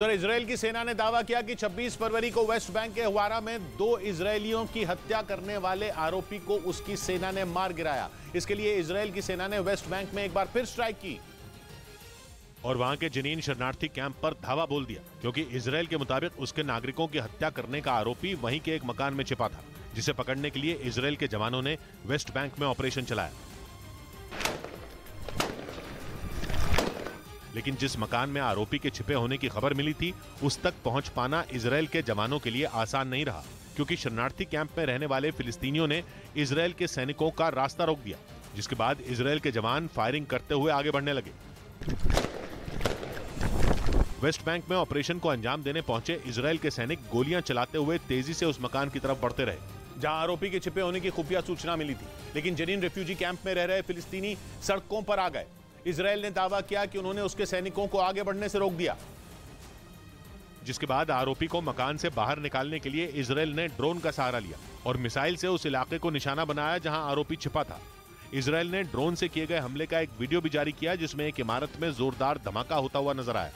उधर इजरायल की सेना ने दावा किया कि 26 फरवरी को वेस्ट बैंक के हवारा में 2 इजरायलियों की हत्या करने वाले आरोपी को उसकी सेना ने मार गिराया। इसके लिए इजरायल की सेना ने वेस्ट बैंक में एक बार फिर स्ट्राइक की और वहां के जनीन शरणार्थी कैंप पर धावा बोल दिया, क्योंकि इजरायल के मुताबिक उसके नागरिकों की हत्या करने का आरोपी वहीं के एक मकान में छिपा था, जिसे पकड़ने के लिए इजरायल के जवानों ने वेस्ट बैंक में ऑपरेशन चलाया। लेकिन जिस मकान में आरोपी के छिपे होने की खबर मिली थी, उस तक पहुंच पाना इजरायल के जवानों के लिए आसान नहीं रहा, क्योंकि शरणार्थी कैंप में रहने वाले फिलिस्तीनियों ने इजरायल के सैनिकों का रास्ता रोक दिया, जिसके बाद इजरायल के जवान फायरिंग करते हुए आगे बढ़ने लगे। वेस्ट बैंक में ऑपरेशन को अंजाम देने पहुंचे इजरायल के सैनिक गोलियां चलाते हुए तेजी से उस मकान की तरफ बढ़ते रहे, जहां आरोपी के छिपे होने की खुफिया सूचना मिली थी। लेकिन जनीन रेफ्यूजी कैंप में रह रहे फिलिस्तीनी सड़कों पर आ गए। इजरायल ने दावा किया कि उन्होंने उसके सैनिकों को आगे बढ़ने से रोक दिया, जिसके बाद आरोपी को मकान से बाहर निकालने के लिए इजरायल ने ड्रोन का सहारा लिया और मिसाइल से उस इलाके को निशाना बनाया जहां आरोपी छिपा था। इजरायल ने ड्रोन से किए गए हमले का एक वीडियो भी जारी किया, जिसमें एक इमारत में जोरदार धमाका होता हुआ नजर आया।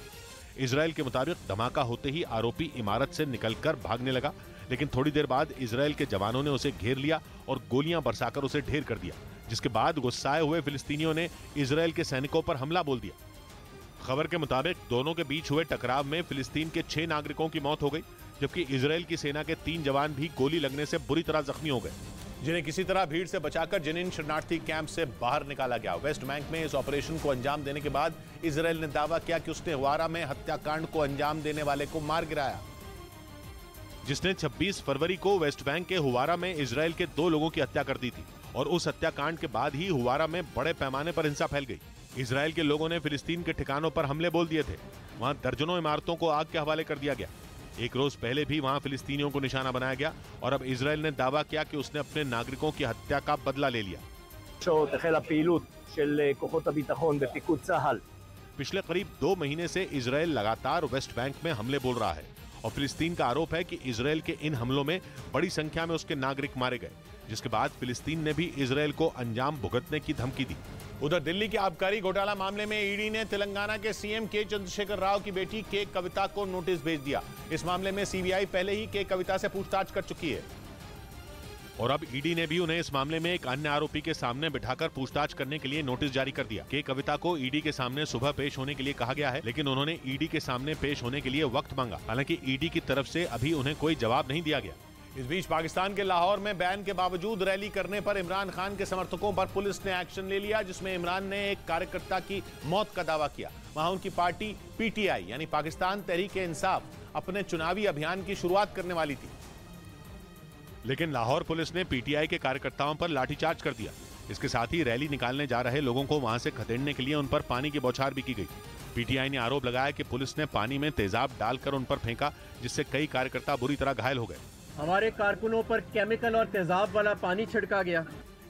इजरायल के मुताबिक धमाका होते ही आरोपी इमारत से निकलकर भागने लगा, लेकिन थोड़ी देर बाद इजरायल के जवानों ने उसे घेर लिया और गोलियां बरसाकर उसे ढेर कर दिया, जिसके बाद गुस्साए हुए फिलिस्तीनियों ने इजरायल के सैनिकों पर हमला बोल दिया। खबर के मुताबिक दोनों के बीच हुए टकराव में फिलिस्तीन के 6 नागरिकों की मौत हो गई, जबकि इजरायल की सेना के 3 जवान भी गोली लगने से बुरी तरह जख्मी हो गए, जिन्हें किसी तरह भीड़ से बचाकर जनीन शरणार्थी कैंप से बाहर निकाला गया। वेस्ट बैंक में इस ऑपरेशन को अंजाम देने के बाद इजरायल ने दावा किया कि उसने हवारा में हत्याकांड को अंजाम देने वाले को मार गिराया, जिसने 26 फरवरी को वेस्ट बैंक के हुवारा में इजरायल के 2 लोगों की हत्या कर दी थी। और उस हत्याकांड के बाद ही हुवारा में बड़े पैमाने पर हिंसा फैल गई। इजरायल के लोगों ने फिलिस्तीन के ठिकानों पर हमले बोल दिए थे। वहां दर्जनों इमारतों को आग के हवाले कर दिया गया। एक रोज पहले भी वहां फिलिस्तीनियों को निशाना बनाया गया और अब इजरायल ने दावा किया कि उसने अपने नागरिकों की हत्या का बदला ले लिया। पिछले करीब 2 महीने से इजरायल लगातार वेस्ट बैंक में हमले बोल रहा है और फिलिस्तीन का आरोप है कि इजरायल के इन हमलों में बड़ी संख्या में उसके नागरिक मारे गए, जिसके बाद फिलिस्तीन ने भी इजरायल को अंजाम भुगतने की धमकी दी। उधर दिल्ली के आबकारी घोटाला मामले में ईडी ने तेलंगाना के सीएम के चंद्रशेखर राव की बेटी के कविता को नोटिस भेज दिया। इस मामले में सीबीआई पहले ही के कविता से पूछताछ कर चुकी है और अब ईडी ने भी उन्हें इस मामले में एक अन्य आरोपी के सामने बिठाकर पूछताछ करने के लिए नोटिस जारी कर दिया। के कविता को ईडी के सामने सुबह पेश होने के लिए कहा गया है, लेकिन उन्होंने ईडी के सामने पेश होने के लिए वक्त मांगा। हालांकि ईडी की तरफ से अभी उन्हें कोई जवाब नहीं दिया गया। इस बीच पाकिस्तान के लाहौर में बैन के बावजूद रैली करने पर इमरान खान के समर्थकों पर पुलिस ने एक्शन ले लिया, जिसमें इमरान ने एक कार्यकर्ता की मौत का दावा किया। वहां उनकी पार्टी पीटीआई यानी पाकिस्तान तहरीक-ए-इंसाफ अपने चुनावी अभियान की शुरुआत करने वाली थी, लेकिन लाहौर पुलिस ने पीटीआई के कार्यकर्ताओं पर लाठीचार्ज कर दिया। इसके साथ ही रैली निकालने जा रहे लोगों को वहां से खदेड़ने के लिए उन पर पानी की बौछार भी की गई। पीटीआई ने आरोप लगाया कि पुलिस ने पानी में तेजाब डालकर उन पर फेंका, जिससे कई कार्यकर्ता बुरी तरह घायल हो गए। हमारे कारकुनों पर केमिकल और तेजाब वाला पानी छिड़का गया।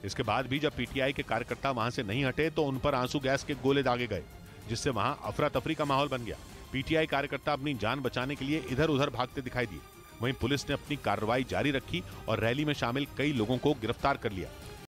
इसके बाद भी जब पीटीआई के कार्यकर्ता वहां से नहीं हटे तो उन पर आंसू गैस के गोले दागे गए, जिससे वहां अफरा तफरी का माहौल बन गया। पीटीआई कार्यकर्ता अपनी जान बचाने के लिए इधर उधर भागते दिखाई दिए। वहीं पुलिस ने अपनी कार्रवाई जारी रखी और रैली में शामिल कई लोगों को गिरफ्तार कर लिया।